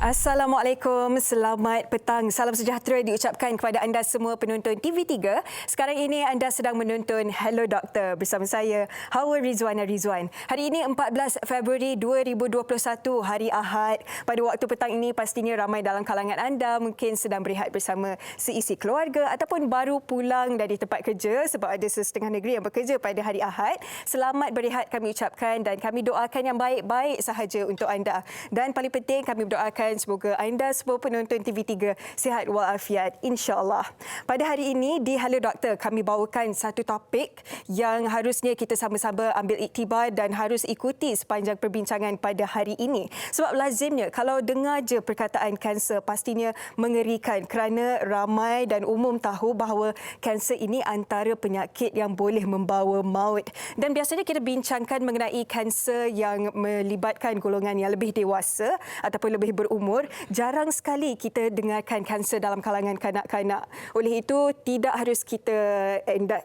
Assalamualaikum, selamat petang. Salam sejahtera diucapkan kepada anda semua penonton TV3. Sekarang ini anda sedang menonton Hello Doktor bersama saya, Hawa Rizwana Rizwan. Hari ini 14 Februari 2021, hari Ahad. Pada waktu petang ini pastinya ramai dalam kalangan anda mungkin sedang berehat bersama seisi keluarga ataupun baru pulang dari tempat kerja sebab ada sesetengah negeri yang bekerja pada hari Ahad. Selamat berehat kami ucapkan dan kami doakan yang baik-baik sahaja untuk anda. Dan paling penting kami berdoakan semoga anda semua penonton TV3 sihat walafiat insya-Allah. Pada hari ini di Hello Doktor kami bawakan satu topik yang harusnya kita sama-sama ambil iktibar dan harus ikuti sepanjang perbincangan pada hari ini. Sebab lazimnya kalau dengar je perkataan kanser pastinya mengerikan kerana ramai dan umum tahu bahawa kanser ini antara penyakit yang boleh membawa maut. Dan biasanya kita bincangkan mengenai kanser yang melibatkan golongan yang lebih dewasa ataupun lebih berumur. Jarang sekali kita dengarkan kanser dalam kalangan kanak-kanak. Oleh itu, tidak harus kita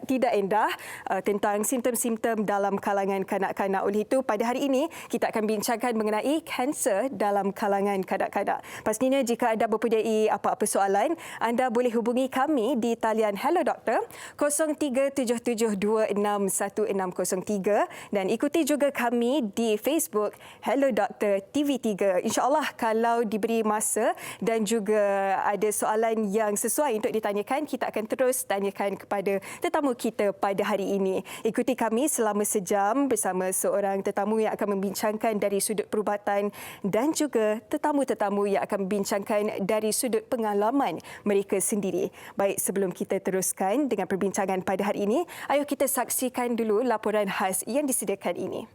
tidak endah tentang simptom-simptom dalam kalangan kanak-kanak. Oleh itu, pada hari ini, kita akan bincangkan mengenai kanser dalam kalangan kanak-kanak. Pastinya, jika anda mempunyai apa-apa soalan, anda boleh hubungi kami di talian Hello Doktor 0377261603 dan ikuti juga kami di Facebook Hello Doktor TV3. InsyaAllah, kalau diberi masa dan juga ada soalan yang sesuai untuk ditanyakan, kita akan terus tanyakan kepada tetamu kita pada hari ini. Ikuti kami selama sejam bersama seorang tetamu yang akan membincangkan dari sudut perubatan dan juga tetamu-tetamu yang akan membincangkan dari sudut pengalaman mereka sendiri. Baik, sebelum kita teruskan dengan perbincangan pada hari ini, ayo kita saksikan dulu laporan khas yang disediakan ini.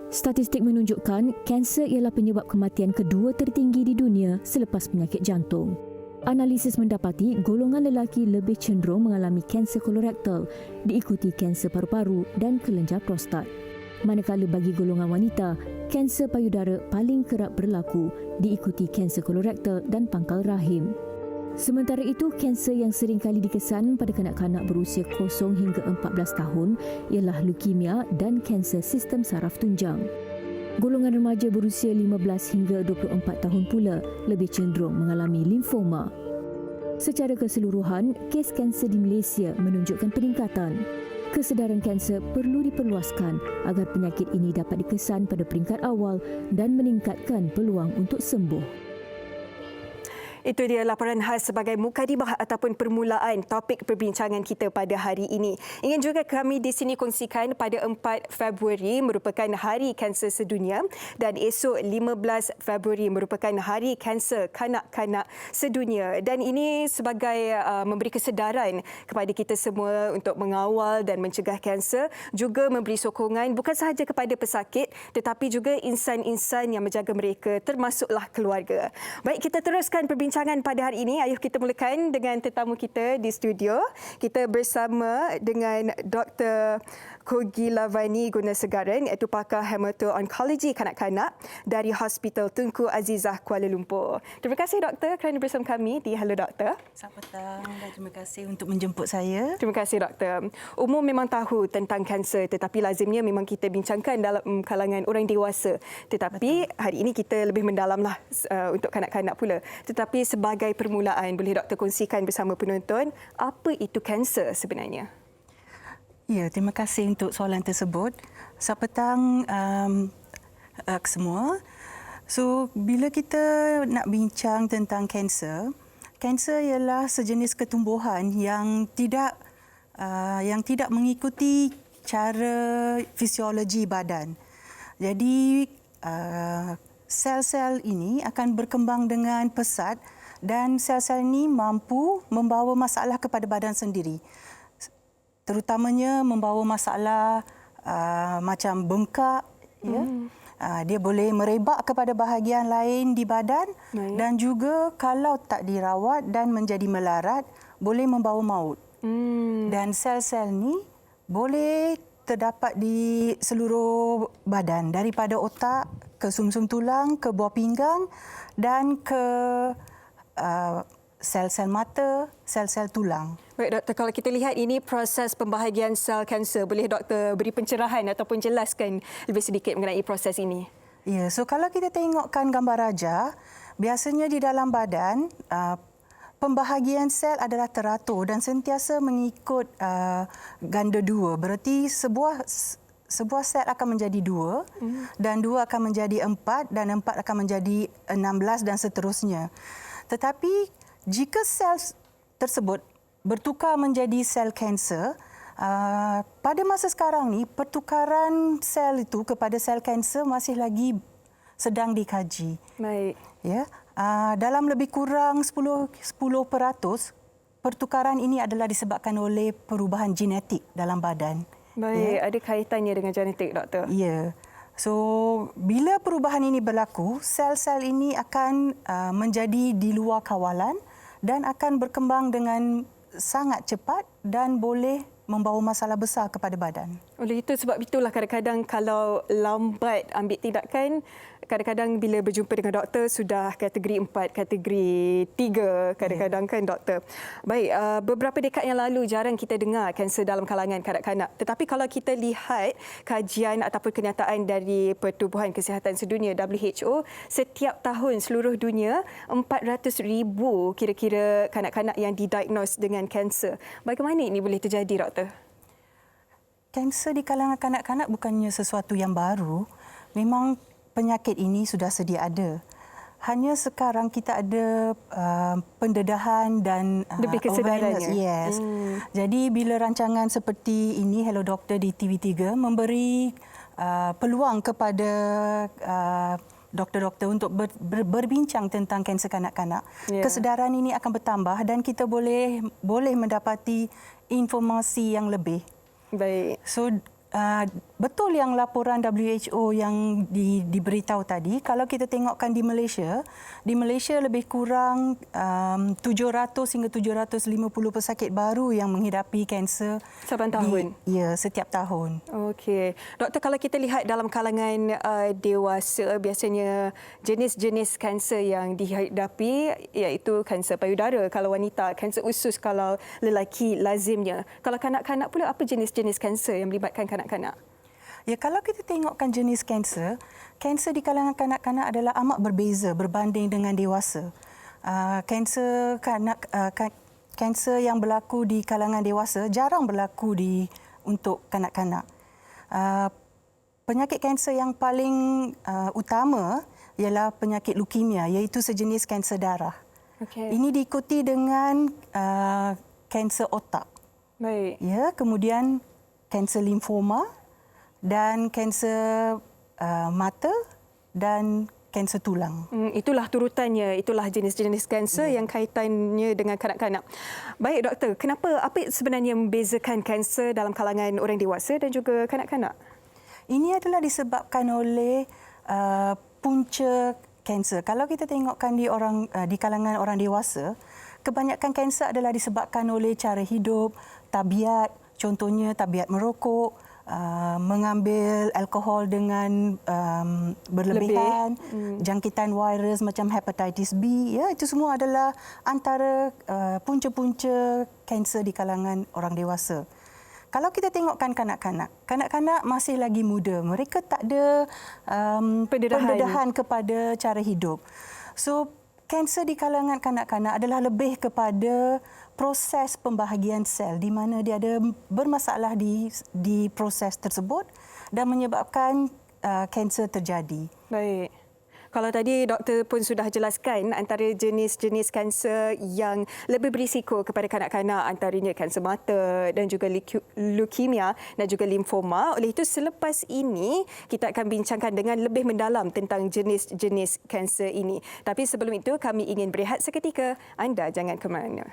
Statistik menunjukkan kanser ialah penyebab kematian kedua tertinggi di dunia selepas penyakit jantung. Analisis mendapati golongan lelaki lebih cenderung mengalami kanser kolorektal, diikuti kanser paru-paru dan kelenjar prostat. Manakala bagi golongan wanita, kanser payudara paling kerap berlaku, diikuti kanser kolorektal dan pangkal rahim. Sementara itu, kanser yang sering kali dikesan pada kanak-kanak berusia 0 hingga 14 tahun ialah leukemia dan kanser sistem saraf tunjang. Golongan remaja berusia 15 hingga 24 tahun pula lebih cenderung mengalami limfoma. Secara keseluruhan, kes kanser di Malaysia menunjukkan peningkatan. Kesedaran kanser perlu diperluaskan agar penyakit ini dapat dikesan pada peringkat awal dan meningkatkan peluang untuk sembuh. Itu dia laporan khas sebagai mukadimah ataupun permulaan topik perbincangan kita pada hari ini. Ingin juga kami di sini kongsikan pada 4 Februari merupakan Hari Kanser Sedunia dan esok 15 Februari merupakan Hari Kanser Kanak-kanak Sedunia. Dan ini sebagai memberi kesedaran kepada kita semua untuk mengawal dan mencegah kanser, juga memberi sokongan bukan sahaja kepada pesakit tetapi juga insan-insan yang menjaga mereka termasuklah keluarga. Baik, kita teruskan perbincangan pada hari ini. Ayuh kita mulakan dengan tetamu kita di studio. Kita bersama dengan Dr. Kogi Lavani Gunasegaran, iaitu pakar hemato-onkologi kanak-kanak dari Hospital Tunku Azizah Kuala Lumpur. Terima kasih doktor kerana bersama kami di Hello Doktor. Selamat petang dan terima kasih untuk menjemput saya. Terima kasih doktor. Umum memang tahu tentang kanser tetapi lazimnya memang kita bincangkan dalam kalangan orang dewasa. Tetapi betul, hari ini kita lebih mendalamlah untuk kanak-kanak pula. Tetapi sebagai permulaan, boleh doktor kongsikan bersama penonton apa itu kanser sebenarnya? Ya, terima kasih untuk soalan tersebut. Selamat petang semua. So, bila kita nak bincang tentang kanser, kanser ialah sejenis ketumbuhan yang tidak mengikuti cara fisiologi badan. Jadi, sel-sel ini akan berkembang dengan pesat dan sel-sel ini mampu membawa masalah kepada badan sendiri. Terutamanya membawa masalah macam bengkak, ya. Dia boleh merebak kepada bahagian lain di badan dan juga kalau tak dirawat dan menjadi melarat boleh membawa maut. Dan sel-sel ni boleh terdapat di seluruh badan, daripada otak ke sumsum tulang, ke buah pinggang dan ke sel-sel mata, sel-sel tulang. Baik doktor, kalau kita lihat ini proses pembahagian sel kanser, boleh doktor beri pencerahan ataupun jelaskan lebih sedikit mengenai proses ini? Ya, so kalau kita tengokkan gambar raja, biasanya di dalam badan pembahagian sel adalah teratur dan sentiasa mengikut ganda dua. Berarti sebuah sel akan menjadi 2 dan 2 akan menjadi 4 dan 4 akan menjadi 16 dan seterusnya. Tetapi jika sel tersebut bertukar menjadi sel kanser, pada masa sekarang ni pertukaran sel itu kepada sel kanser masih lagi sedang dikaji. Baik. Ya, dalam lebih kurang 10% pertukaran ini adalah disebabkan oleh perubahan genetik dalam badan. Baik, ada kaitannya dengan genetik, doktor. Ya. So, bila perubahan ini berlaku, sel-sel ini akan menjadi di luar kawalan dan akan berkembang dengan sangat cepat dan boleh membawa masalah besar kepada badan. Oleh itu, sebab itulah kadang-kadang kalau lambat ambil tindakan, kadang-kadang bila berjumpa dengan doktor sudah kategori 4, kategori 3 kadang-kadang kan doktor. Baik, beberapa dekad yang lalu jarang kita dengar kanser dalam kalangan kanak-kanak. Tetapi kalau kita lihat kajian ataupun kenyataan dari Pertubuhan Kesihatan Sedunia WHO, setiap tahun seluruh dunia 400,000 kira-kira kanak-kanak yang didiagnos dengan kanser. Bagaimana ini boleh terjadi, doktor? Kanser di kalangan kanak-kanak bukannya sesuatu yang baru. Memang penyakit ini sudah sedia ada. Hanya sekarang kita ada pendedahan dan lebih kesedarannya. Yes. Jadi bila rancangan seperti ini, Hello Doktor di TV3 memberi peluang kepada doktor-doktor untuk berbincang tentang kanser kanak-kanak. Kesedaran ini akan bertambah dan kita boleh mendapati informasi yang lebih. Baik. So, betul yang laporan WHO yang diberitahu tadi. Kalau kita tengokkan di Malaysia lebih kurang 700 hingga 750 pesakit baru yang menghidapi kanser Saban tahun? Setiap tahun. Okey. Doktor, kalau kita lihat dalam kalangan dewasa, biasanya jenis-jenis kanser yang dihadapi iaitu kanser payudara kalau wanita, kanser usus kalau lelaki lazimnya. Kalau kanak-kanak pula, apa jenis-jenis kanser yang melibatkan kanak-kanak? Ya, kalau kita tengokkan jenis kanser di kalangan kanak-kanak adalah amat berbeza berbanding dengan dewasa. Kanser yang berlaku di kalangan dewasa jarang berlaku untuk kanak-kanak. Penyakit kanser yang paling utama ialah penyakit leukemia, iaitu sejenis kanser darah. Okay. Ini diikuti dengan kanser otak. Baik. Ya, kemudian kanser limfoma dan kanser mata dan kanser tulang. Itulah turutannya, itulah jenis-jenis kanser yang kaitannya dengan kanak-kanak. Baik, doktor, apa sebenarnya membezakan kanser dalam kalangan orang dewasa dan juga kanak-kanak? Ini adalah disebabkan oleh punca kanser. Kalau kita tengokkan di kalangan orang dewasa, kebanyakan kanser adalah disebabkan oleh cara hidup, tabiat, contohnya tabiat merokok, mengambil alkohol dengan berlebihan, jangkitan virus macam hepatitis B, ya, itu semua adalah antara punca-punca kanser di kalangan orang dewasa. Kalau kita tengokkan kanak-kanak masih lagi muda, mereka tak ada pendedahan kepada cara hidup. So, kanser di kalangan kanak-kanak adalah lebih kepada proses pembahagian sel di mana dia ada bermasalah di proses tersebut dan menyebabkan kanser terjadi. Baik. Kalau tadi doktor pun sudah jelaskan antara jenis-jenis kanser yang lebih berisiko kepada kanak-kanak antaranya kanser mata dan juga leukemia dan juga limfoma. Oleh itu selepas ini kita akan bincangkan dengan lebih mendalam tentang jenis-jenis kanser ini. Tapi sebelum itu kami ingin berehat seketika. Anda jangan ke mana.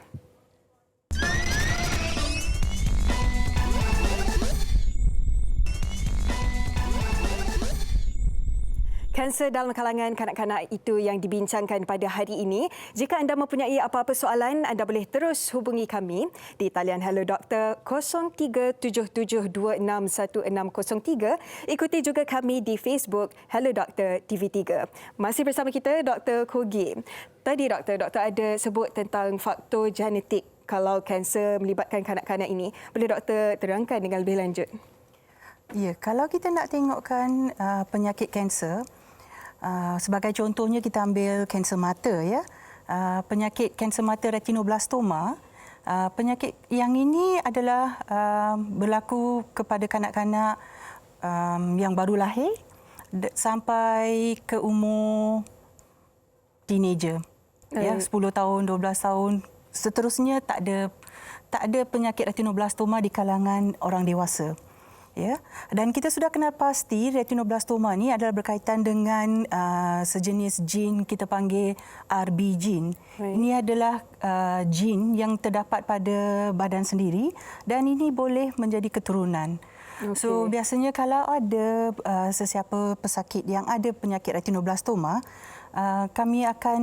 Kanser dalam kalangan kanak-kanak itu yang dibincangkan pada hari ini. Jika anda mempunyai apa-apa soalan, anda boleh terus hubungi kami di talian Hello Doktor 0377261603. Ikuti juga kami di Facebook Hello Doktor TV3. Masih bersama kita Dr. Kogi. Tadi doktor ada sebut tentang faktor genetik kalau kanser melibatkan kanak-kanak ini. Boleh doktor terangkan dengan lebih lanjut? Ya, kalau kita nak tengokkan penyakit kanser, Sebagai contohnya kita ambil kanser mata ya. Penyakit kanser mata retinoblastoma. Penyakit yang ini adalah berlaku kepada kanak-kanak yang baru lahir sampai ke umur teenager. Ya, 10 tahun, 12 tahun. Seterusnya tak ada penyakit retinoblastoma di kalangan orang dewasa. Ya, dan kita sudah kenal pasti retinoblastoma ni adalah berkaitan dengan sejenis jin kita panggil RB gene. Ini adalah jin yang terdapat pada badan sendiri dan ini boleh menjadi keturunan. So biasanya kalau ada sesiapa pesakit yang ada penyakit retinoblastoma, kami akan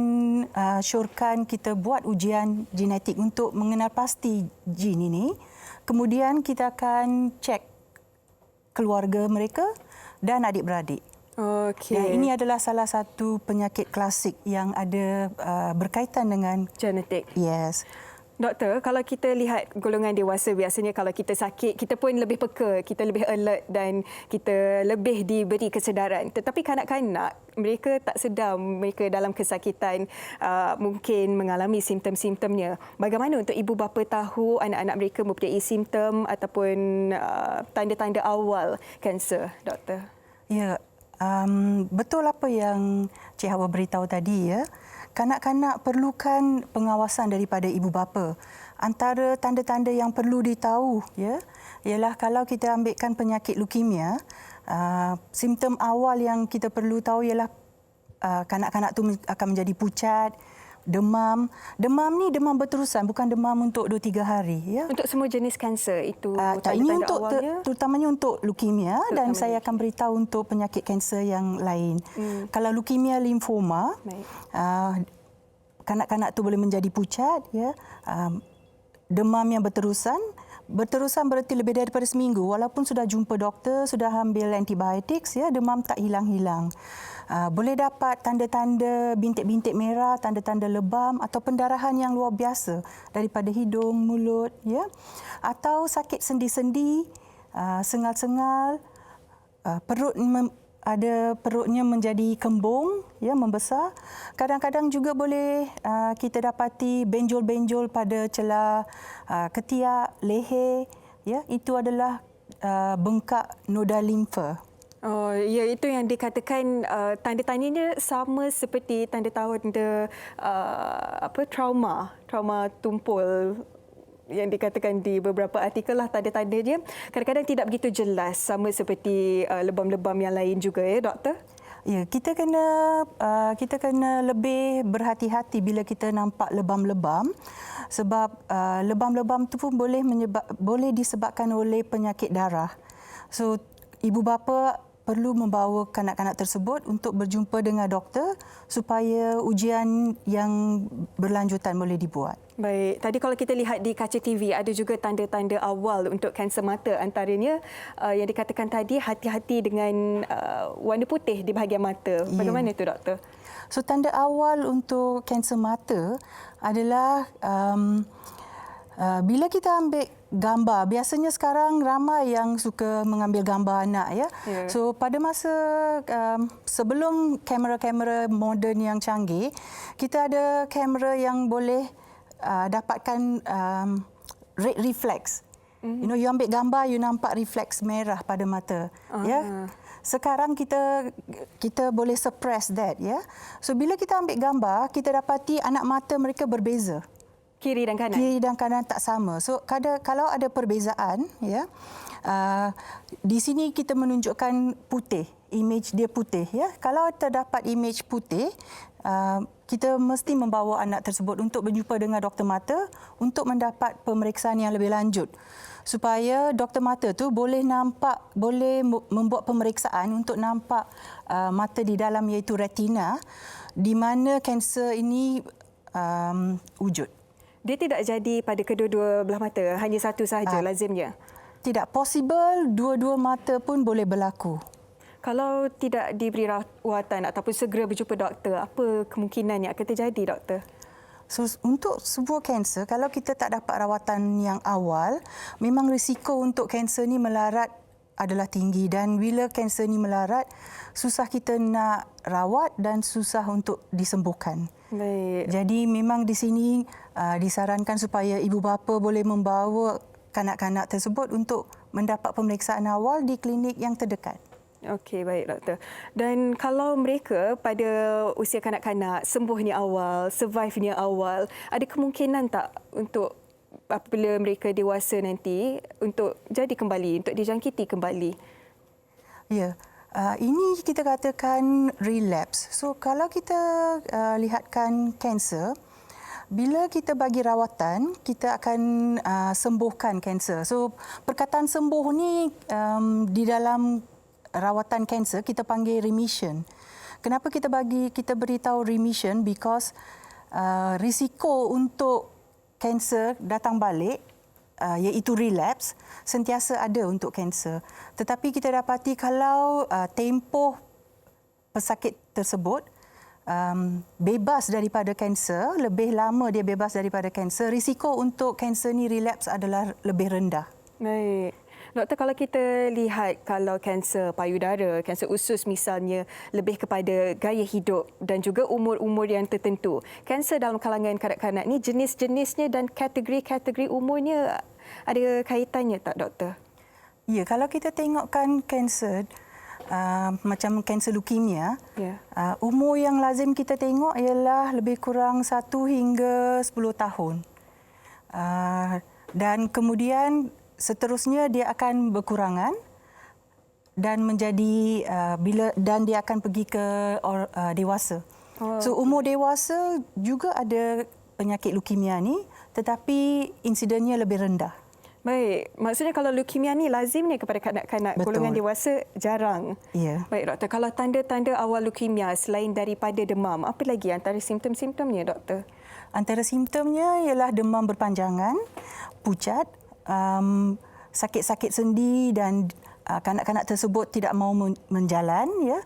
syorkan kita buat ujian genetik untuk mengenal pasti jin ini. Kemudian kita akan cek keluarga mereka dan adik-beradik. Okey. Dan ini adalah salah satu penyakit klasik yang ada berkaitan dengan genetik. Yes. Doktor, kalau kita lihat golongan dewasa, biasanya kalau kita sakit, kita pun lebih peka, kita lebih alert dan kita lebih diberi kesedaran. Tetapi kanak-kanak, mereka tak sedar mereka dalam kesakitan mungkin mengalami simptom-simptomnya. Bagaimana untuk ibu bapa tahu anak-anak mereka mempunyai simptom ataupun tanda-tanda awal kanser, doktor? Ya, betul apa yang Cik Hawa beritahu tadi ya. Kanak-kanak perlukan pengawasan daripada ibu bapa. Antara tanda-tanda yang perlu ditahu ya ialah kalau kita ambilkan penyakit leukemia, simptom awal yang kita perlu tahu ialah kanak-kanak tu akan menjadi pucat, demam. Demam ni demam berterusan, bukan demam untuk 2-3 hari ya. Untuk semua jenis kanser itu Ini tanda-tanda untuk awalnya? terutamanya untuk leukemia dan saya akan beritahu untuk penyakit kanser yang lain. Kalau leukemia limfoma, kanak-kanak tu boleh menjadi pucat ya. Demam yang berterusan berarti lebih daripada seminggu walaupun sudah jumpa doktor, sudah ambil antibiotik ya, demam tak hilang-hilang. Boleh dapat tanda-tanda bintik-bintik merah, tanda-tanda lebam atau pendarahan yang luar biasa daripada hidung, mulut ya. Atau sakit sendi-sendi, sengal-sengal, perutnya menjadi kembung ya, membesar. Kadang-kadang juga boleh kita dapati benjol-benjol pada celah ketiak, leher ya, itu adalah bengkak noda limfa. Oh, ya, itu yang dikatakan tanda-tandanya sama seperti tanda-tanda trauma tumpul yang dikatakan di beberapa artikel lah, tanda-tandanya kadang-kadang tidak begitu jelas, sama seperti lebam-lebam yang lain juga ya, doktor? Ya, kita kena lebih berhati-hati bila kita nampak lebam-lebam sebab lebam-lebam tu pun boleh disebabkan oleh penyakit darah. So ibu bapa perlu membawa kanak-kanak tersebut untuk berjumpa dengan doktor supaya ujian yang berlanjutan boleh dibuat. Baik, tadi kalau kita lihat di kaca TV ada juga tanda-tanda awal untuk kanser mata, antaranya yang dikatakan tadi hati-hati dengan warna putih di bahagian mata. Bagaimana itu, doktor? So tanda awal untuk kanser mata adalah bila kita ambil gambar, biasanya sekarang ramai yang suka mengambil gambar anak ya. Yeah. So pada masa sebelum kamera-kamera moden yang canggih, kita ada kamera yang boleh dapatkan red reflex. You know, you ambil gambar, you nampak refleks merah pada mata. Ya. Sekarang kita boleh suppress that ya. So bila kita ambil gambar, kita dapati anak mata mereka berbeza. Kiri dan kanan? Kiri dan kanan tak sama. So kalau ada perbezaan, ya, di sini kita menunjukkan putih, image dia putih. Ya. Kalau terdapat image putih, kita mesti membawa anak tersebut untuk berjumpa dengan doktor mata untuk mendapat pemeriksaan yang lebih lanjut. Supaya doktor mata tu boleh membuat pemeriksaan untuk nampak mata di dalam, iaitu retina, di mana kanser ini wujud. Dia tidak jadi pada kedua-dua belah mata, hanya satu sahaja lazimnya? Tidak, possible dua-dua mata pun boleh berlaku. Kalau tidak diberi rawatan ataupun segera berjumpa doktor, apa kemungkinan yang akan terjadi, doktor? So, untuk sebuah kanser, kalau kita tak dapat rawatan yang awal, memang risiko untuk kanser ni melarat adalah tinggi dan bila kanser ni melarat, susah kita nak rawat dan susah untuk disembuhkan. Baik. Jadi memang di sini disarankan supaya ibu bapa boleh membawa kanak-kanak tersebut untuk mendapat pemeriksaan awal di klinik yang terdekat. Okey, baik doktor. Dan kalau mereka pada usia kanak-kanak sembuhnya awal, survive-nya awal, ada kemungkinan tak untuk apabila mereka dewasa nanti untuk jadi kembali, untuk dijangkiti kembali? Ya, ini kita katakan relapse. So kalau kita lihatkan kanser, bila kita bagi rawatan, kita akan sembuhkan kanser. So perkataan sembuh ni di dalam rawatan kanser kita panggil remission. Kenapa kita beritahu remission? Because risiko untuk kanser datang balik iaitu relapse sentiasa ada untuk kanser. Tetapi kita dapati kalau tempoh pesakit tersebut bebas daripada kanser, lebih lama dia bebas daripada kanser, risiko untuk kanser ni relapse adalah lebih rendah. Baik. Doktor, kalau kita lihat kalau kanser payudara, kanser usus misalnya lebih kepada gaya hidup dan juga umur-umur yang tertentu. Kanser dalam kalangan kanak-kanak ni jenis-jenisnya dan kategori-kategori umurnya ada kaitannya tak doktor? Ya, kalau kita tengokkan kanser macam kanser leukemia, umur yang lazim kita tengok ialah lebih kurang 1 hingga 10 tahun. Dan kemudian seterusnya dia akan berkurangan dan menjadi dan dia akan pergi ke dewasa. So umur dewasa juga ada penyakit leukemia ni, tetapi insidennya lebih rendah. Baik, maksudnya kalau leukemia ni lazimnya kepada kanak-kanak, golongan dewasa jarang. Ya. Baik doktor, kalau tanda-tanda awal leukemia selain daripada demam, apa lagi antara simptom-simptomnya doktor? Antara simptomnya ialah demam berpanjangan, pucat, sakit-sakit sendi dan kanak-kanak tersebut tidak mahu menjalan, ya.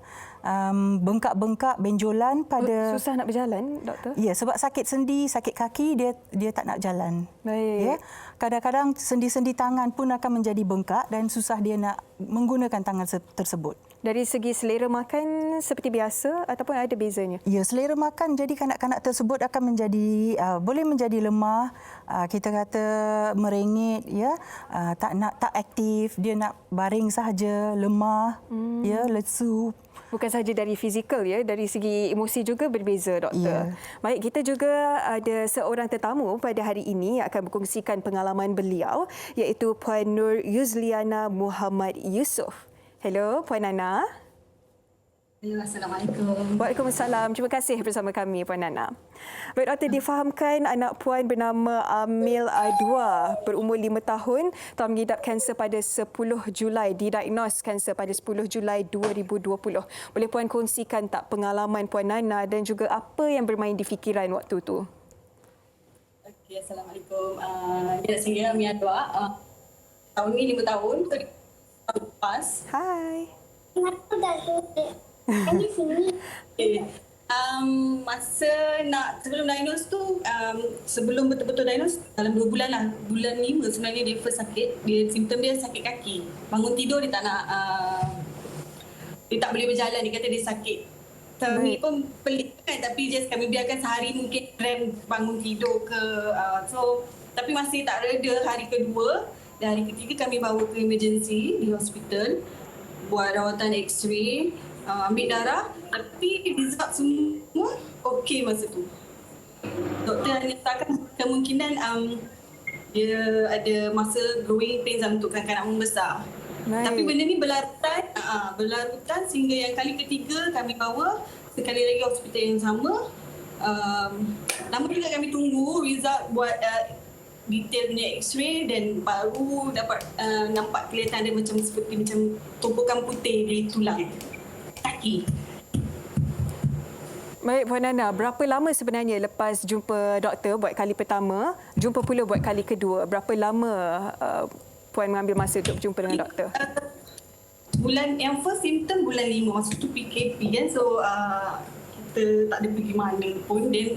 Bengkak-bengkak, benjolan pada... Susah nak berjalan, doktor? Ya, sebab sakit sendi, sakit kaki, dia tak nak jalan. Baik. Ya. Kadang-kadang sendi-sendi tangan pun akan menjadi bengkak dan susah dia nak menggunakan tangan tersebut. Dari segi selera makan seperti biasa ataupun ada bezanya? Ya, selera makan jadi kanak-kanak tersebut akan menjadi boleh menjadi lemah, kita kata merengek, ya, tak aktif, dia nak baring sahaja, lemah, ya, lesu. Bukan sahaja dari fizikal, ya, dari segi emosi juga berbeza, doktor. Ya. Baik, kita juga ada seorang tetamu pada hari ini yang akan berkongsikan pengalaman beliau, iaitu Puan Nur Yuzliana Muhammad Yusof. Hello, Puan Nana. Hello, Assalamualaikum. Waalaikumsalam. Terima kasih bersama kami, Puan Nana. Baik, doktor, difahamkan anak puan bernama Amil Adwa, berumur 5 tahun, telah mengidap kanser pada 10 Julai, didiagnos kanser pada 10 Julai 2020. Boleh Puan kongsikan tak pengalaman Puan Nana dan juga apa yang bermain di fikiran waktu tu? Okey, Assalamualaikum. Saya Amil Adwa. Tahun ni 5 tahun, tahun lepas. Hai. Aku dah lupa. Di sini. Okay. Masa sebelum diagnos tu, sebelum betul-betul diagnos, dalam 2 bulan lah. Bulan 5 sebenarnya dia first sakit. Simptom dia sakit kaki. Bangun tidur dia tak nak, dia tak boleh berjalan. Dia kata dia sakit. Kami pun pelik kan, tapi just kami biarkan sehari mungkin rem bangun tidur ke. Tapi masih tak reda hari kedua. Dan hari ketiga kami bawa ke emergency di hospital. Buat rawatan X-ray. Ambil darah, tapi result semua okey masa tu. Doktor hanya katakan kemungkinan dia ada masa growing pains untuk kanak-kanak membesar. Tapi benda ni berlarutan sehingga yang kali ketiga kami bawa sekali lagi hospital yang sama. Lama juga kami tunggu result buat detail punya X-ray dan baru dapat nampak kelihatan ada seperti tumpukan putih di tulang kaki. Baik, Puan Nana, berapa lama sebenarnya lepas jumpa doktor buat kali pertama, jumpa pula buat kali kedua? Berapa lama Puan mengambil masa untuk berjumpa dengan doktor? Yang first symptom bulan 5, masa tu PKP kan, so kita tak ada pergi mana pun. Then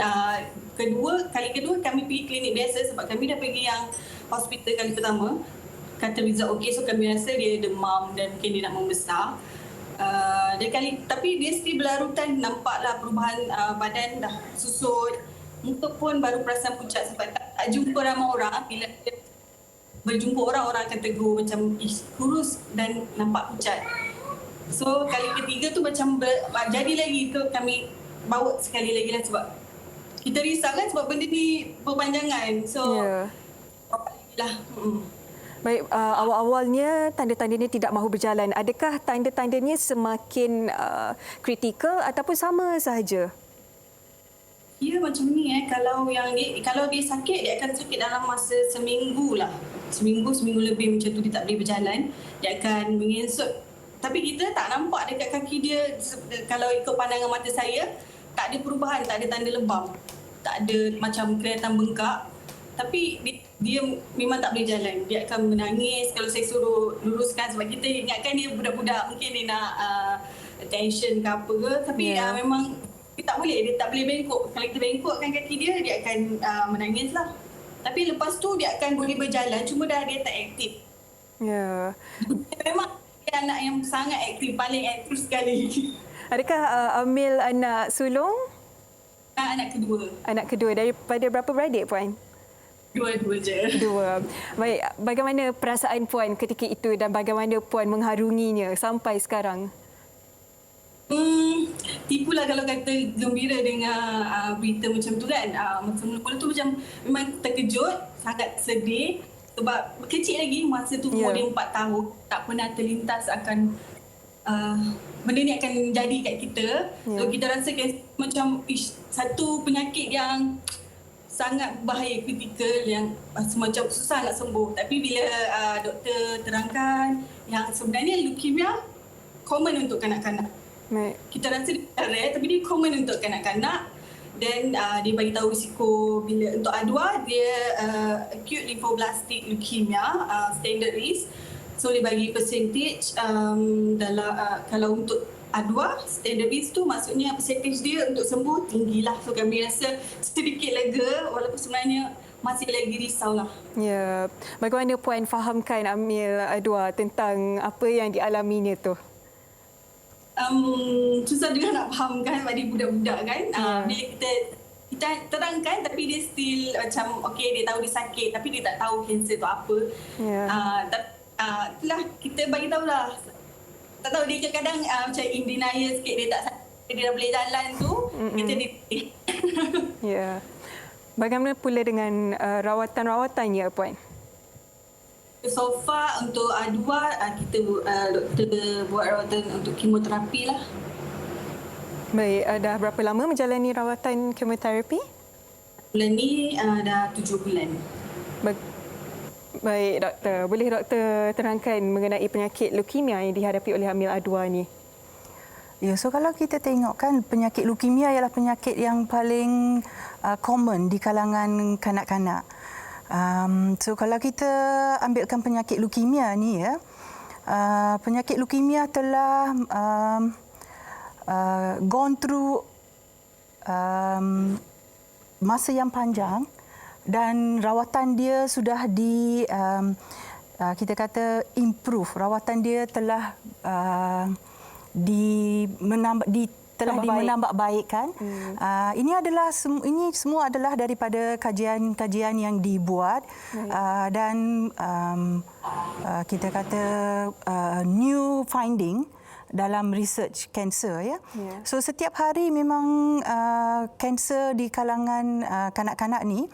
kali kedua kami pergi klinik biasa sebab kami dah pergi yang hospital kali pertama. kata result okey, so kami rasa dia demam dan mungkin dia nak membesar. Tapi dia still berlarutan, nampaklah perubahan badan dah susut. Muka pun baru perasan pucat sebab tak jumpa ramai orang. Bila dia berjumpa orang akan tegur macam kurus dan nampak pucat. So kali ketiga tu macam jadi lagi tu kami bawa sekali lagi lah sebab kita risau kan sebab benda ni berpanjangan. So lah. Baik, awal-awalnya tanda-tandanya tidak mahu berjalan. Adakah tanda-tandanya semakin kritikal ataupun sama sahaja? Ya macam ni kalau dia sakit, dia akan sakit dalam masa seminggu lah. Seminggu lebih macam tu dia tak boleh berjalan. Dia akan menginsut. Tapi kita tak nampak dekat kaki dia, kalau ikut pandangan mata saya, tak ada perubahan, tak ada tanda lebam. Tak ada macam kelihatan bengkak. Tapi dia memang tak boleh jalan. Dia akan menangis kalau saya suruh luruskan sebab kita ingatkan dia budak-budak. Mungkin dia nak attention ke apa ke. Tapi memang dia tak boleh bengkok. Kalau kita bengkokkan kaki dia akan menangis lah. Tapi lepas tu dia akan boleh berjalan, cuma dia tak aktif. Ya. Memang dia anak yang sangat aktif, paling aktif sekali. Adakah Amil anak sulung? Anak kedua. Anak kedua. Daripada berapa beradik, Puan? Dua je. Dua. Baik, bagaimana perasaan Puan ketika itu dan bagaimana Puan mengharunginya sampai sekarang? Tipulah kalau kata gembira dengan berita macam tu kan. Mula-mula tu macam memang terkejut, sangat sedih sebab kecil lagi, masa tu umur dia 4 tahun, tak pernah terlintas akan benda ni akan jadi kat kita. So kita rasa macam satu penyakit yang sangat bahaya, kritikal, yang semacam susah nak sembuh. Tapi bila doktor terangkan yang sebenarnya leukemia common untuk kanak-kanak. Kita rasa dia rare tapi dia common untuk kanak-kanak. Dan dia bagi tahu risiko bila untuk A2 dia acute lymphoblastic leukemia, standard risk. So dia bagi percentage dalam kalau untuk A2 standard risk tu maksudnya percentage dia untuk sembuh tinggilah. So kami rasa sedikit lega walaupun sebenarnya masih lagi risau lah. Ya. Bagaimana Puan fahamkan Amil A2 tentang apa yang dialaminya tu? Susah juga nak fahamkan sebab dia budak-budak kan. Bila kita terangkan tapi dia still macam okey, dia tahu dia sakit tapi dia tak tahu kanser tu apa. Itulah kita bagi tahulah. Tak tahu dia kadang macam in denial sikit, dia tak sakit, dia dah boleh jalan tu. Kita Ya. Bagaimana pula dengan rawatan-rawatannya, Puan? So far untuk A2 kita doktor buat rawatan untuk kemoterapi lah. Baik, dah berapa lama menjalani rawatan kemoterapi? Bulan ni dah 7 bulan. Baik, doktor. Boleh doktor terangkan mengenai penyakit leukemia yang dihadapi oleh Amil A2 ni? Ya, so kalau kita tengok kan, penyakit leukemia ialah penyakit yang paling common di kalangan kanak-kanak. So kalau kita ambilkan penyakit leukemia ni ya, penyakit leukemia telah gone through masa yang panjang dan rawatan dia sudah kita kata improve. Rawatan dia telah menambah baik kan. Ini semua adalah daripada kajian-kajian yang dibuat dan kita kata new finding dalam research kanser ya. So setiap hari memang kanser di kalangan kanak-kanak ni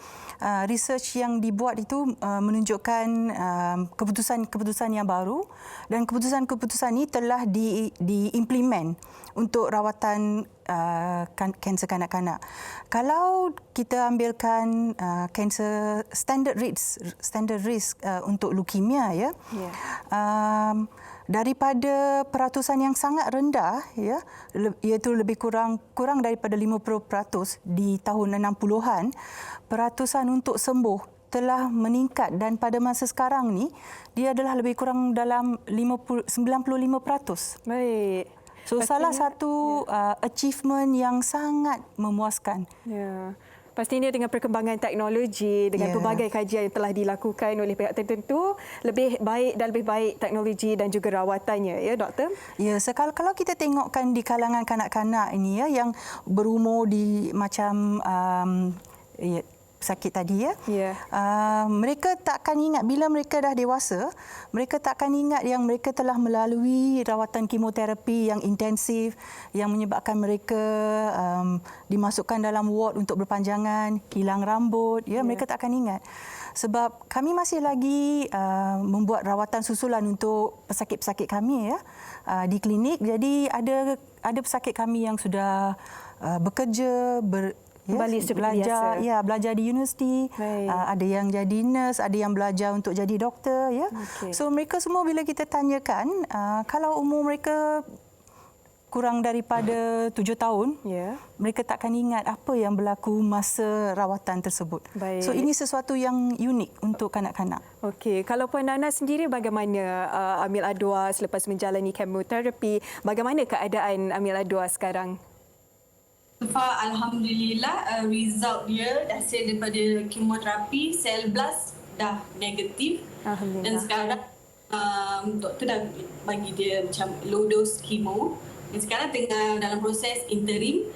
research yang dibuat itu menunjukkan keputusan-keputusan yang baru dan keputusan-keputusan ini telah diimplement untuk rawatan kanser kanak-kanak. Kalau kita ambilkan kanser standard risk untuk leukemia ya. Daripada peratusan yang sangat rendah ya, iaitu lebih kurang daripada 50% di tahun 60-an, peratusan untuk sembuh telah meningkat dan pada masa sekarang ni dia adalah lebih kurang dalam 95%. Baik. So salah satu achievement yang sangat memuaskan. Ya. Pastinya dengan perkembangan teknologi, dengan pelbagai kajian yang telah dilakukan oleh pihak tertentu, lebih baik dan lebih baik teknologi dan juga rawatannya, ya doktor? Ya, kalau kita tengokkan di kalangan kanak-kanak ini ya yang berumur di macam sakit tadi ya. Mereka takkan ingat bila mereka dah dewasa, mereka takkan ingat yang mereka telah melalui rawatan kemoterapi yang intensif yang menyebabkan mereka dimasukkan dalam ward untuk berpanjangan, hilang rambut, ya mereka takkan ingat. Sebab kami masih lagi membuat rawatan susulan untuk pesakit-pesakit kami ya di klinik. Jadi ada pesakit kami yang sudah bekerja kembali seperti belajar, biasa. Belajar di universiti. Ada yang jadi nurse, ada yang belajar untuk jadi doktor, ya. So mereka semua bila kita tanyakan, kalau umur mereka kurang daripada 7 tahun, mereka takkan ingat apa yang berlaku masa rawatan tersebut. So ini sesuatu yang unik untuk kanak-kanak. Okey, kalau Puan Nana sendiri bagaimana Amil Adwa selepas menjalani kemoterapi? Bagaimana keadaan Amil Adwa sekarang? So far, Alhamdulillah, result dia hasil daripada kemoterapi, sel blast dah negatif. Dan sekarang doktor dah bagi dia macam low dose chemo. Dan sekarang tengah dalam proses interim.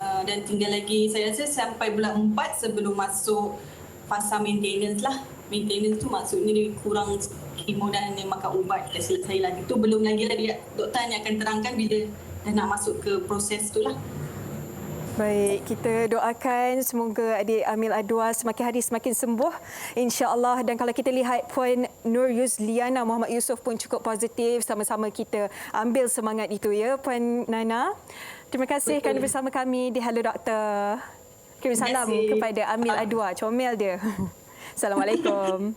Dan tinggal lagi, saya rasa sampai bulan 4 sebelum masuk fasa maintenance lah. Maintenance tu maksudnya dia kurang chemo dan dia makan ubat dah selesai lagi. Itu belum lagi dia, doktor hanya akan terangkan bila dah nak masuk ke proses tu lah. Baik, kita doakan semoga adik Amil Adwa semakin hari semakin sembuh, insya-Allah. Dan kalau kita lihat Puan Nur Yuzliana Muhammad Yusof pun cukup positif, sama-sama kita ambil semangat itu ya Puan Nana. Terima kasih kerana bersama kami di Hello Doktor. Kirim salam kepada Amil Adwa, comel dia. Assalamualaikum.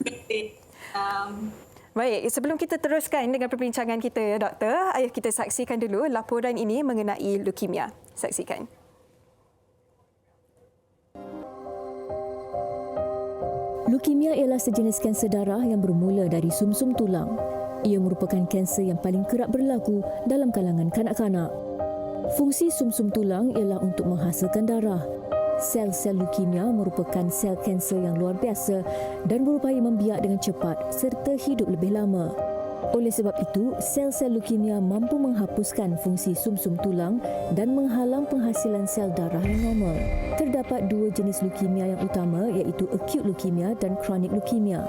Baik, sebelum kita teruskan dengan perbincangan kita ya doktor, ayuh kita saksikan dulu laporan ini mengenai leukemia. Saksikan. Leukemia ialah sejenis kanser darah yang bermula dari sumsum tulang. Ia merupakan kanser yang paling kerap berlaku dalam kalangan kanak-kanak. Fungsi sumsum tulang ialah untuk menghasilkan darah. Sel-sel leukemia merupakan sel kanser yang luar biasa dan berupaya membiak dengan cepat serta hidup lebih lama. Oleh sebab itu, sel-sel leukemia mampu menghapuskan fungsi sumsum tulang dan menghalang penghasilan sel darah yang normal. Terdapat dua jenis leukemia yang utama iaitu acute leukemia dan chronic leukemia.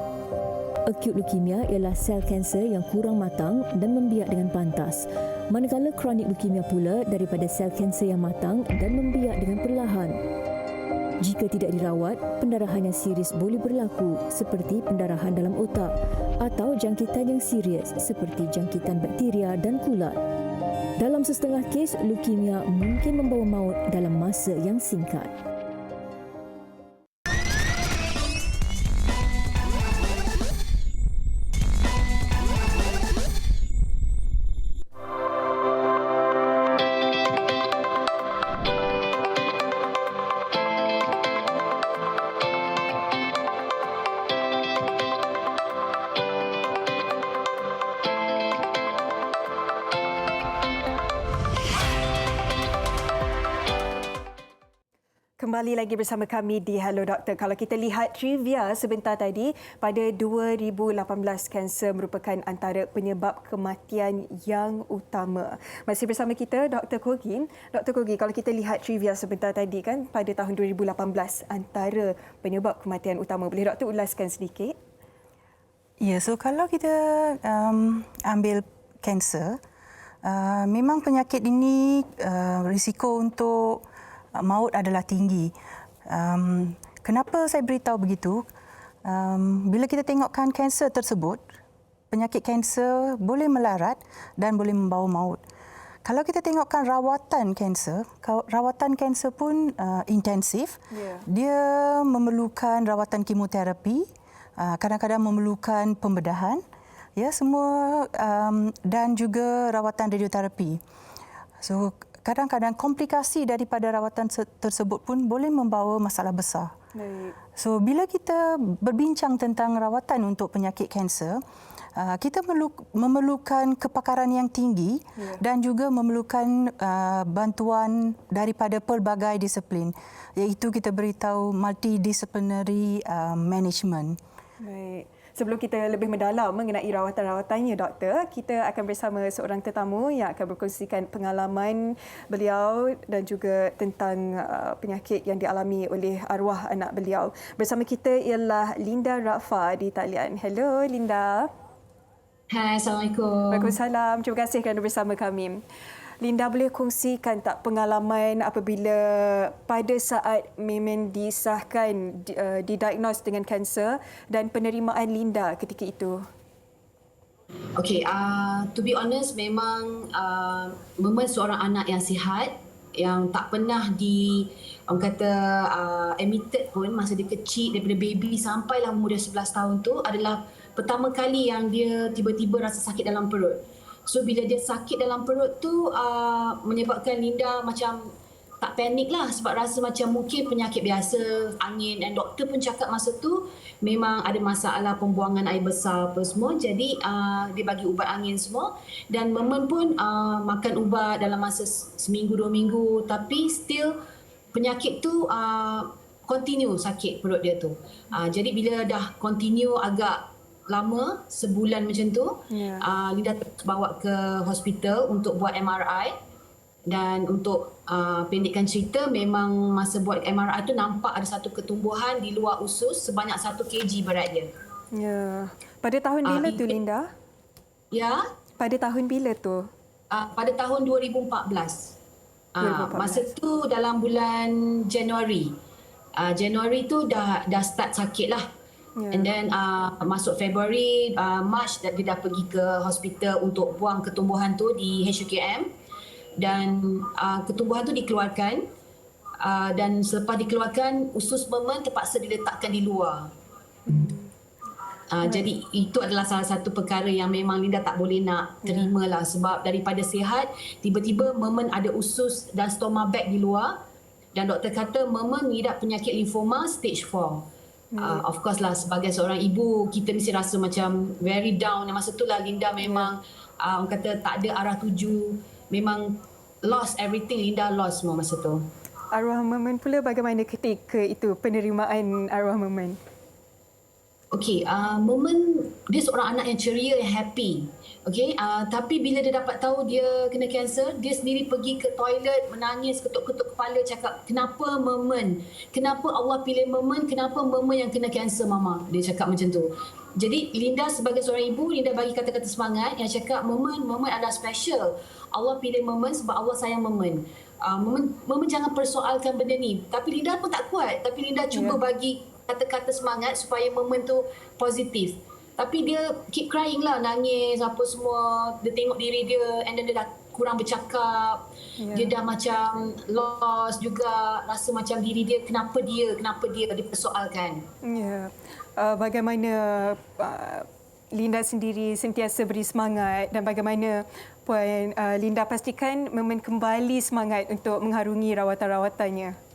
Acute leukemia ialah sel kanser yang kurang matang dan membiak dengan pantas. Manakala chronic leukemia pula daripada sel kanser yang matang dan membiak dengan perlahan. Jika tidak dirawat, pendarahan yang serius boleh berlaku seperti pendarahan dalam otak atau jangkitan yang serius seperti jangkitan bakteria dan kulat. Dalam setengah kes, leukemia mungkin membawa maut dalam masa yang singkat. Kembali lagi bersama kami di Hello Doktor. Kalau kita lihat trivia sebentar tadi, pada 2018 kanser merupakan antara penyebab kematian yang utama. Masih bersama kita Dr. Kogi. Dr. Kogi, kalau kita lihat trivia sebentar tadi kan pada tahun 2018 antara penyebab kematian utama. Boleh Doktor ulaskan sedikit? Ya, so kalau kita ambil kanser, memang penyakit ini risiko untuk maut adalah tinggi. Kenapa saya beritahu begitu? Bila kita tengokkan kanser tersebut, penyakit kanser boleh melarat dan boleh membawa maut. Kalau kita tengokkan rawatan kanser pun intensif. Dia memerlukan rawatan kemoterapi, kadang-kadang memerlukan pembedahan, ya semua dan juga rawatan radioterapi. So kadang-kadang komplikasi daripada rawatan tersebut pun boleh membawa masalah besar. So bila kita berbincang tentang rawatan untuk penyakit kanser, kita memerlukan kepakaran yang tinggi dan juga memerlukan bantuan daripada pelbagai disiplin, iaitu kita beritahu multidisciplinary management. Baik. Sebelum kita lebih mendalam mengenai rawatan-rawatannya, doktor, kita akan bersama seorang tetamu yang akan berkongsikan pengalaman beliau dan juga tentang penyakit yang dialami oleh arwah anak beliau. Bersama kita ialah Linda Rafa di talian. Hello Linda. Hai, Assalamualaikum. Waalaikumsalam. Terima kasih kerana bersama kami. Linda, boleh kongsikan tak pengalaman apabila pada saat Memen disahkan, didiagnos dengan kanser dan penerimaan Linda ketika itu? Okay, to be honest, memang Memen seorang anak yang sihat, yang tak pernah orang kata admitted pun masa dia kecil, daripada baby sampailah umur dia 11 tahun tu adalah pertama kali yang dia tiba-tiba rasa sakit dalam perut. So bila dia sakit dalam perut tu menyebabkan Linda macam tak panik lah sebab rasa macam mungkin penyakit biasa, angin, dan doktor pun cakap masa tu memang ada masalah pembuangan air besar apa semua, jadi dia bagi ubat angin semua dan Memen pun makan ubat dalam masa seminggu 2 minggu, tapi still penyakit tu continue sakit perut dia tu. Jadi bila dah continue agak lama, sebulan macam tu, Linda bawa ke hospital untuk buat MRI dan untuk pendekkan cerita, memang masa buat MRI tu nampak ada satu ketumbuhan di luar usus sebanyak 1 kg berat dia. Ya. Pada tahun bila tu Linda? Ya. Pada tahun bila tu? Pada tahun 2014. Masa tu dalam bulan Januari. Januari tu dah start sakit lah. Yeah. And then masuk Februari, March dia dah pergi ke hospital untuk buang ketumbuhan tu di HUKM dan ketumbuhan tu dikeluarkan dan selepas dikeluarkan usus Memen terpaksa diletakkan di luar. Jadi itu adalah salah satu perkara yang memang Linda tak boleh nak terima lah sebab daripada sihat tiba-tiba Memen ada usus dan stoma bag di luar dan doktor kata Memen mengidap penyakit limfoma stage 4. Of course lah sebagai seorang ibu kita mesti rasa macam very down. Masa tu lah Linda memang orang kata tak ada arah tuju, memang lost everything. Linda lost semua masa tu. Arwah Memen pula bagaimana ketika itu penerimaan arwah Memen? Okey, Memen dia seorang anak yang ceria, yang happy. Okey, tapi bila dia dapat tahu dia kena kanser, dia sendiri pergi ke toilet, menangis, ketuk-ketuk kepala, cakap, "Kenapa Memen? Kenapa Allah pilih Memen? Kenapa Memen yang kena kanser, Mama?" Dia cakap macam tu. Jadi Linda sebagai seorang ibu, Linda bagi kata-kata semangat yang cakap, Memen adalah special. Allah pilih Memen sebab Allah sayang Memen. Memen jangan persoalkan benda ni. Tapi Linda pun tak kuat. Tapi Linda cuba bagi kata-kata semangat supaya Memen tu positif. Tapi dia keep crying lah, nangis apa semua. Dia tengok diri dia and then dia dah kurang bercakap. Dia dah macam lost juga. Rasa macam diri dia, kenapa dia dipersoalkan. Bagaimana Linda sendiri sentiasa beri semangat dan bagaimana Puan Linda pastikan Memen kembali semangat untuk mengharungi rawatan-rawatannya?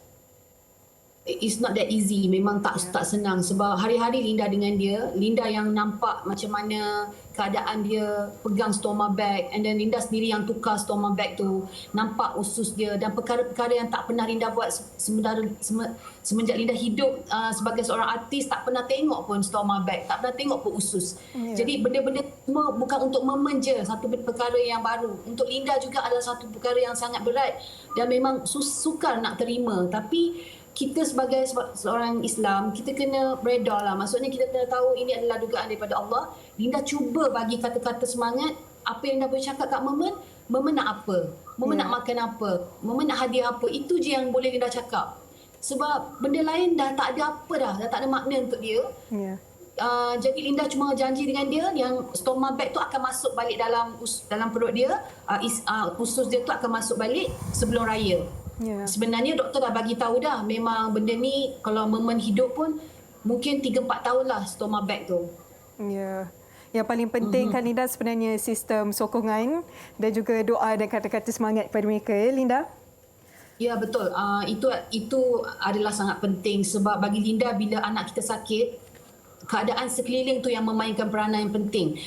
It's not that easy. Memang tak senang sebab hari-hari Linda dengan dia. Linda yang nampak macam mana keadaan dia pegang stoma bag and then Linda sendiri yang tukar stoma bag tu. Nampak usus dia dan perkara-perkara yang tak pernah Linda buat semenjak Linda hidup sebagai seorang artis, tak pernah tengok pun stoma bag, tak pernah tengok pun usus. Jadi benda-benda semua bukan untuk Memen je, satu perkara yang baru. Untuk Linda juga adalah satu perkara yang sangat berat dan memang sukar nak terima. Tapi kita sebagai seorang Islam, kita kena redha lah. Maksudnya kita kena tahu ini adalah dugaan daripada Allah. Linda cuba bagi kata-kata semangat. Apa yang Linda boleh cakap kat Memen, Memen nak apa? Memen nak makan apa? Memen nak hadiah apa? Itu je yang boleh Linda cakap. Sebab benda lain dah tak ada apa dah tak ada makna untuk dia. Jadi Linda cuma janji dengan dia yang stoma bag tu akan masuk balik dalam perut dia. Usus dia tu akan masuk balik sebelum raya. Sebenarnya doktor dah bagi tahu dah memang benda ni kalau Memen hidup pun mungkin 3-4 tahun lah stoma bag tu. Yang paling penting kan Linda sebenarnya sistem sokongan dan juga doa dan kata-kata semangat kepada mereka Linda. Ya betul. Itu adalah sangat penting sebab bagi Linda bila anak kita sakit keadaan sekeliling tu yang memainkan peranan yang penting.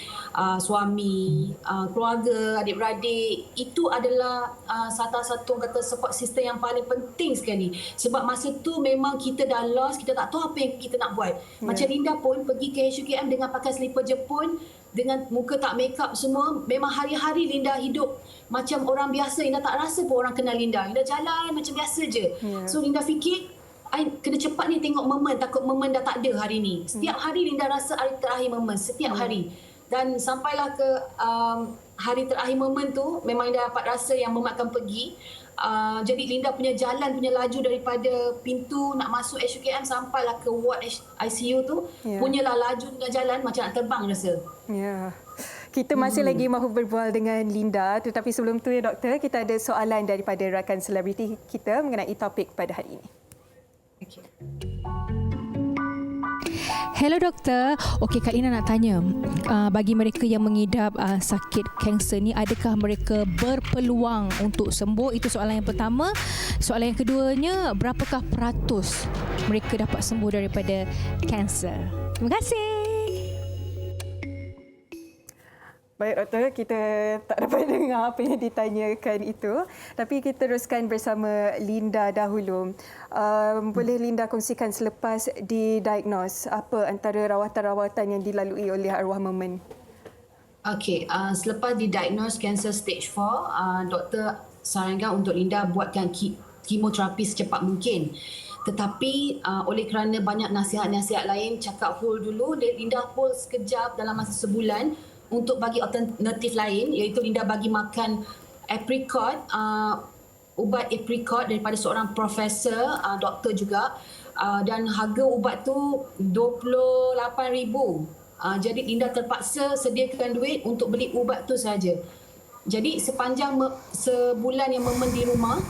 Suami, keluarga, adik-beradik, itu adalah salah satu kata support system yang paling penting sekali. Sebab masa tu memang kita dah lost, kita tak tahu apa yang kita nak buat. Macam Linda pun pergi ke HUKM dengan pakai slipper Jepun, dengan muka tak make up semua. Memang hari-hari Linda hidup macam orang biasa. Linda tak rasa pun orang kenal Linda. Linda jalan macam biasa je. So Linda fikir, I kena cepat ni tengok Memen, takut Memen dah tak ada hari ni. Setiap hari Linda rasa hari terakhir Memen, setiap hari. Dan sampailah ke hari terakhir Memen tu, memang Linda dapat rasa yang Memen akan pergi. Jadi Linda punya jalan, punya laju daripada pintu nak masuk HUKM sampailah ke ward ICU tu, punyalah laju dengan jalan macam nak terbang rasa. Ya. Kita masih lagi mahu berbual dengan Linda, tetapi sebelum tu ya doktor, kita ada soalan daripada rakan selebriti kita mengenai topik pada hari ini. Okay. Hello doktor. Okey, Kak Lina nak tanya, bagi mereka yang mengidap sakit kanser ni, adakah mereka berpeluang untuk sembuh? Itu soalan yang pertama. Soalan yang keduanya, berapakah peratus mereka dapat sembuh daripada kanser? Terima kasih. Baik doktor, kita tak dapat dengar apa yang ditanyakan itu. Tapi kita teruskan bersama Linda dahulu. Boleh Linda kongsikan selepas didiagnose, apa antara rawatan-rawatan yang dilalui oleh arwah Memen? Okey, selepas didiagnose cancer stage 4, doktor sarankan untuk Linda buatkan kemoterapi secepat mungkin. Tetapi oleh kerana banyak nasihat-nasihat lain, cakap hold dulu, Linda hold sekejap dalam masa sebulan untuk bagi alternatif lain, iaitu Linda bagi makan apricot, ubat apricot daripada seorang profesor, doktor juga, dan harga ubat tu RM28,000. Jadi Linda terpaksa sediakan duit untuk beli ubat tu saja. Jadi sepanjang sebulan yang Memen di rumah,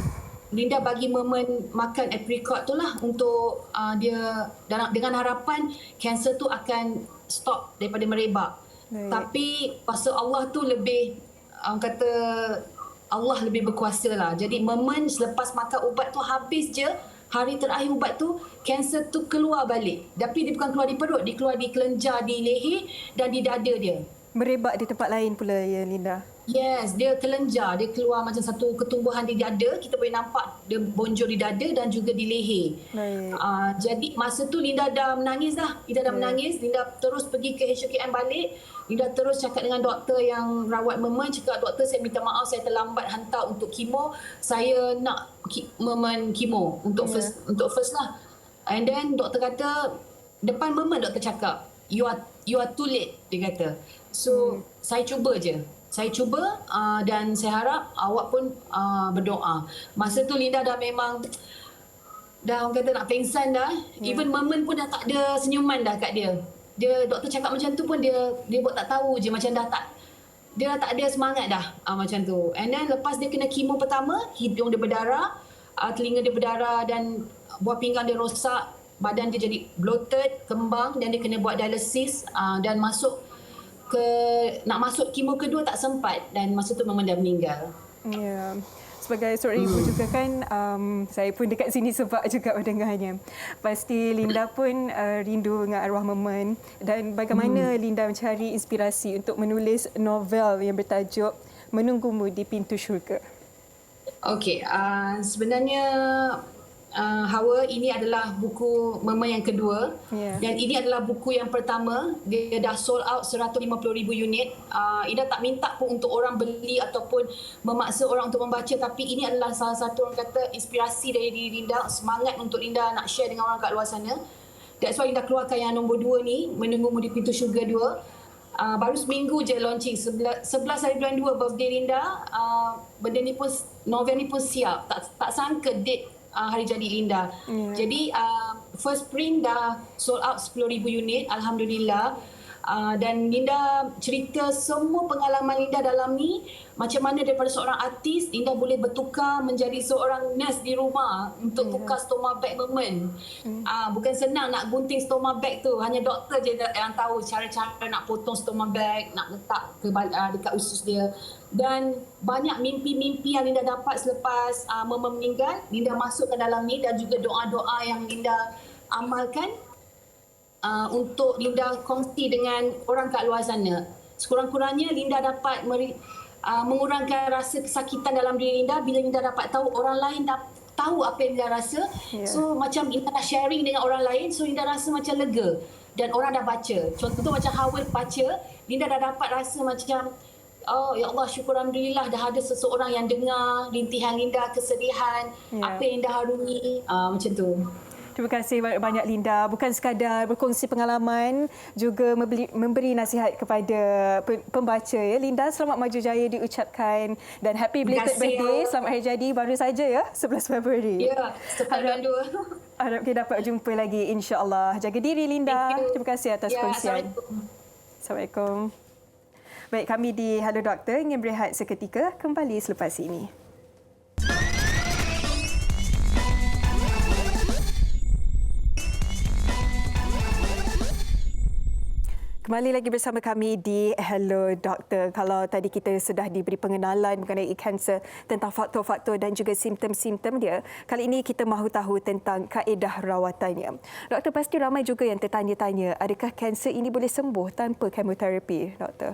Linda bagi Memen makan apricot tu lah untuk dia, dengan harapan kanser tu akan stop daripada merebak. Tapi kuasa Allah tu lebih, kata Allah lebih berkuasa lah. Jadi Memen selepas makan ubat tu habis je, hari terakhir ubat tu, kanser tu keluar balik. Tapi dia bukan keluar di perut, dia keluar di kelenjar, di leher dan di dada dia. Merebak di tempat lain pula ya Linda? Yes, dia kelenjar, dia keluar macam satu ketumbuhan di dada. Kita boleh nampak dia bonjol di dada dan juga di leher. Jadi masa tu Linda dah menangis dah. Linda dah menangis. Linda terus pergi ke HUKM balik. Linda terus cakap dengan doktor yang rawat Memen, cakap, doktor saya minta maaf saya terlambat hantar untuk kemo. Saya nak Memen kemo untuk first lah. And then doktor kata, depan Memen doktor cakap, you are too late, dia kata. So saya cuba je. Saya cuba dan saya harap awak pun berdoa. Masa tu Linda dah memang dah orang kata nak pengsan dah. Even Memen pun dah tak ada senyuman dah kat dia. Doktor cakap macam tu pun dia buat tak tahu je, macam dah tak ada semangat dah macam tu. And then lepas dia kena kemo pertama, hidung dia berdarah, telinga dia berdarah dan buah pinggang dia rosak, badan dia jadi bloated, kembang dan dia kena buat dialisis dan nak masuk kemo kedua tak sempat dan masa tu memang dah meninggal. Ya. Sebagai seorang ibu juga kan, saya pun dekat sini sebab juga mendengarnya. Pasti Linda pun rindu dengan arwah Memen. Dan bagaimana Linda mencari inspirasi untuk menulis novel yang bertajuk Menunggumu di Pintu Syurga? Okey, sebenarnya Hawa, ini adalah buku Memen yang kedua. Dan ini adalah buku yang pertama. Dia dah sold out 150,000 unit. Ida tak minta pun untuk orang beli ataupun memaksa orang untuk membaca, tapi ini adalah salah satu orang kata inspirasi dari diri Linda, semangat untuk Linda nak share dengan orang kat luar sana. That's why Linda keluarkan yang nombor 2 ni, Menunggumu di Pintu Syurga 2. Baru seminggu je launching, 11 hari bulan 2 birthday Linda. Benda ni pun, novel ni pun siap. Tak sangka date hari jadi Linda. Jadi first print dah sold out 10,000 unit, alhamdulillah. Dan Linda cerita semua pengalaman Linda dalam ni, macam mana daripada seorang artis Linda boleh bertukar menjadi seorang nurse di rumah untuk tukar stoma bag Memen. Bukan senang nak gunting stoma bag tu, hanya doktor je yang tahu cara-cara nak potong stoma bag, nak letak dekat usus dia. Dan banyak mimpi-mimpi yang Linda dapat selepas Memen meninggal, Linda masukkan dalam ni, dan juga doa-doa yang Linda amalkan. untuk Linda kongsi dengan orang kat luar sana. Sekurang-kurangnya Linda dapat mengurangkan rasa kesakitan dalam diri Linda bila Linda dapat tahu orang lain tahu apa yang Linda rasa. So macam Linda dah sharing dengan orang lain, so Linda rasa macam lega dan orang dah baca. Contoh macam Hawa baca, Linda dah dapat rasa macam, oh ya Allah, syukur alhamdulillah dah ada seseorang yang dengar rintihan Linda, kesedihan, apa yang Linda harungi, macam tu. Terima kasih banyak Linda. Bukan sekadar berkongsi pengalaman, juga memberi nasihat kepada pembaca. Ya. Linda, selamat maju jaya diucapkan dan happy belated birthday. Selamat hari jadi baru saja ya, 11 Februari. Ya, sekarang dua. Harap kita dapat jumpa lagi insya-Allah. Jaga diri Linda. Terima kasih atas perkongsian. Assalamualaikum. Baik, kami di Hello Doktor ingin berehat seketika, kembali selepas ini. Kembali lagi bersama kami di Hello Doktor. Kalau tadi kita sudah diberi pengenalan mengenai kanser, tentang faktor-faktor dan juga simptom-simptom dia, kali ini kita mahu tahu tentang kaedah rawatannya. Doktor, pasti ramai juga yang tertanya-tanya, adakah kanser ini boleh sembuh tanpa kemoterapi, Doktor?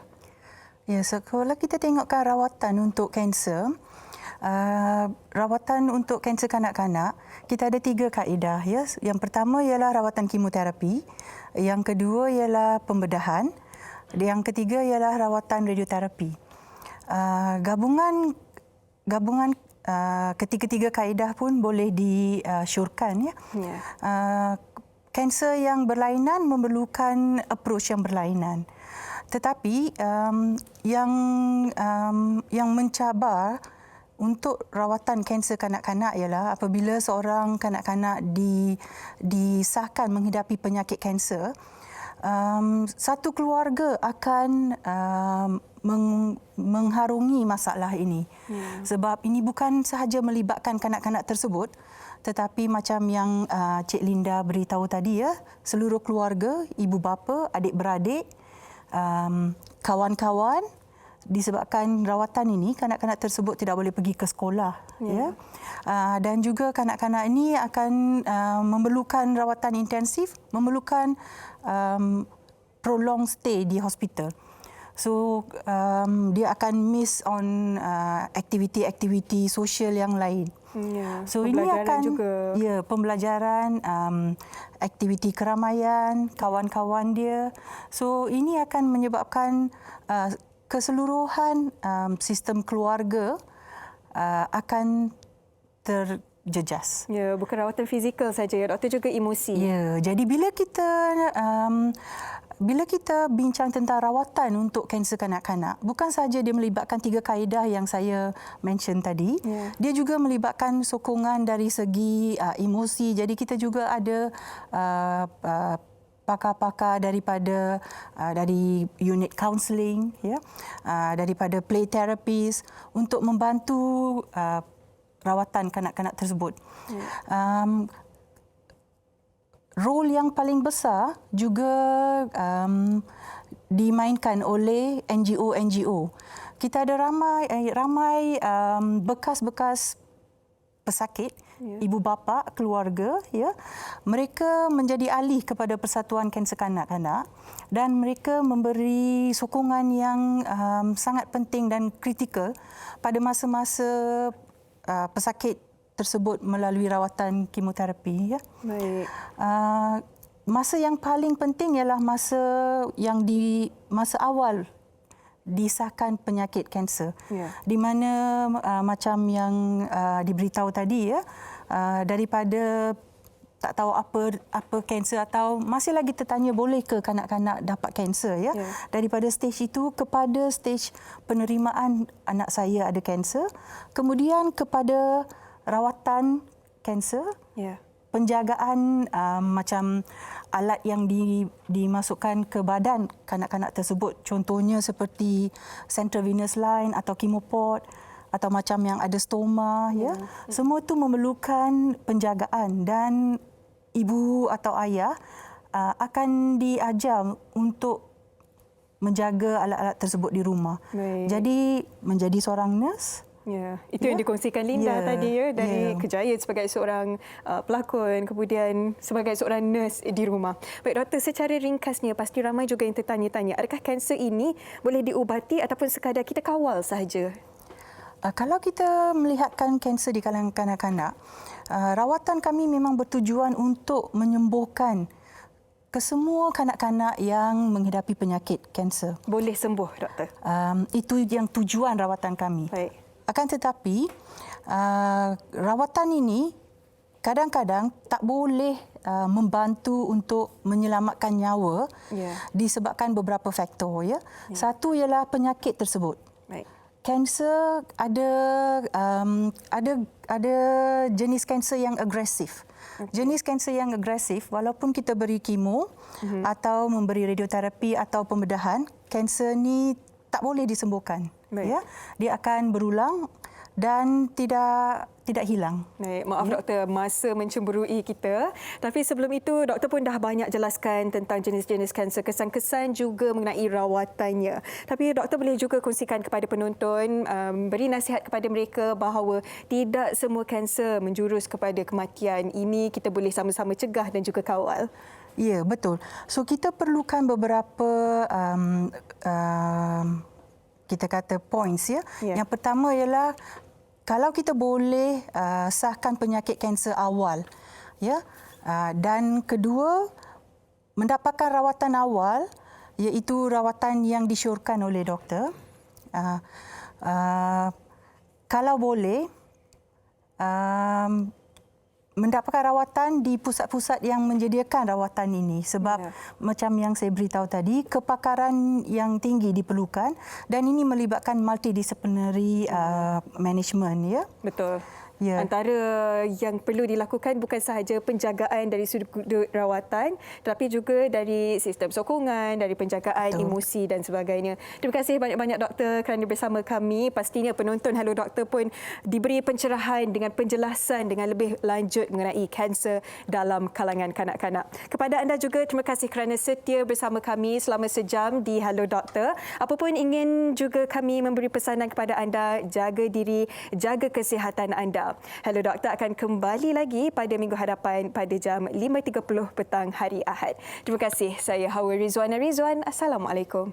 Ya, kalau kita tengokkan rawatan untuk kanser, rawatan untuk kanser kanak-kanak, kita ada 3 kaedah. Ya. Yang pertama ialah rawatan kemoterapi, yang kedua ialah pembedahan, yang ketiga ialah rawatan radioterapi. Gabungan ketiga-tiga kaedah pun boleh disyorkan. Ya. Kanser yang berlainan memerlukan approach yang berlainan. Tetapi yang mencabar untuk rawatan kanser kanak-kanak ialah apabila seorang kanak-kanak disahkan menghidapi penyakit kanser, satu keluarga akan mengharungi masalah ini. Sebab ini bukan sahaja melibatkan kanak-kanak tersebut, tetapi macam yang Cik Linda beritahu tadi, ya, seluruh keluarga, ibu bapa, adik-beradik, kawan-kawan. Disebabkan rawatan ini, kanak-kanak tersebut tidak boleh pergi ke sekolah. Ya. Dan juga kanak-kanak ini akan memerlukan rawatan intensif, memerlukan prolonged stay di hospital. So, dia akan miss on aktiviti-aktiviti sosial yang lain. So, ini akan juga. Ya, pembelajaran, aktiviti keramaian, kawan-kawan dia. So, ini akan menyebabkan keseluruhan sistem keluarga akan terjejas. Ya, bukan rawatan fizikal saja, ya, Doktor, juga emosi. Ya, jadi bila kita bincang tentang rawatan untuk kanser kanak-kanak, bukan saja dia melibatkan 3 kaedah yang saya mention tadi, dia juga melibatkan sokongan dari segi emosi. Jadi kita juga ada pakar-pakar dari unit counselling, ya, daripada play therapist untuk membantu rawatan kanak-kanak tersebut. Role yang paling besar juga dimainkan oleh NGO-NGO. Kita ada ramai bekas-bekas pesakit, ibu bapa, keluarga, ya. Mereka menjadi ahli kepada Persatuan Kanser Kanak-kanak dan mereka memberi sokongan yang sangat penting dan kritikal pada masa-masa pesakit tersebut melalui rawatan kemoterapi. Ya. Baik. Masa yang paling penting ialah masa awal disahkan penyakit kanser, di mana macam yang diberitahu tadi, ya, daripada tak tahu apa kanser atau masih lagi tertanya boleh ke kanak-kanak dapat kanser, ya, daripada stage itu kepada stage penerimaan anak saya ada kanser, kemudian kepada rawatan kanser, penjagaan macam alat yang dimasukkan ke badan kanak-kanak tersebut, contohnya seperti central venous line atau chemopod atau macam yang ada stoma, ya. Semua itu memerlukan penjagaan dan ibu atau ayah akan diajar untuk menjaga alat-alat tersebut di rumah. Jadi menjadi seorang nurse Ya, itu yang dikongsikan Linda tadi dari kejayaan sebagai seorang pelakon, kemudian sebagai seorang nurse di rumah. Baik doktor, secara ringkasnya pasti ramai juga yang tertanya-tanya, adakah kanser ini boleh diubati ataupun sekadar kita kawal sahaja? Kalau kita melihatkan kanser di kalangan kanak-kanak, rawatan kami memang bertujuan untuk menyembuhkan kesemua kanak-kanak yang menghidapi penyakit kanser. Boleh sembuh doktor? Itu yang tujuan rawatan kami. Baik. Akan tetapi, rawatan ini kadang-kadang tak boleh membantu untuk menyelamatkan nyawa disebabkan beberapa faktor. Satu ialah penyakit tersebut. Baik. Kanser ada jenis kanser yang agresif. Jenis kanser yang agresif, walaupun kita beri kemo atau memberi radioterapi atau pembedahan, kanser ni tak boleh disembuhkan. Ya, dia akan berulang dan tidak hilang. Baik, maaf doktor, masa mencemburui kita. Tapi sebelum itu, doktor pun dah banyak jelaskan tentang jenis-jenis kanser, kesan-kesan juga mengenai rawatannya. Tapi doktor boleh juga kongsikan kepada penonton, beri nasihat kepada mereka bahawa tidak semua kanser menjurus kepada kematian. Ini kita boleh sama-sama cegah dan juga kawal. Ya, betul. So, kita perlukan beberapa kita kata points ya. Yang pertama ialah kalau kita boleh sahkan penyakit kanser awal ya. Dan kedua, mendapatkan rawatan awal iaitu rawatan yang disyorkan oleh doktor. Kalau boleh mendapatkan rawatan di pusat-pusat yang menyediakan rawatan ini sebab macam yang saya beritahu tadi, kepakaran yang tinggi diperlukan dan ini melibatkan multidisciplinary management ya. Betul. Antara yang perlu dilakukan bukan sahaja penjagaan dari sudut rawatan tetapi juga dari sistem sokongan, dari penjagaan emosi dan sebagainya. Terima kasih banyak-banyak doktor kerana bersama kami. Pastinya penonton Hello Doktor pun diberi pencerahan dengan penjelasan dengan lebih lanjut mengenai kanser dalam kalangan kanak-kanak. Kepada anda juga terima kasih kerana setia bersama kami selama sejam di Hello Doktor. Apapun ingin juga kami memberi pesanan kepada anda, jaga diri, jaga kesihatan anda. Hello Doktor akan kembali lagi pada minggu hadapan pada jam 5.30 petang hari Ahad. Terima kasih. Saya Hawa Rizwan. Assalamualaikum.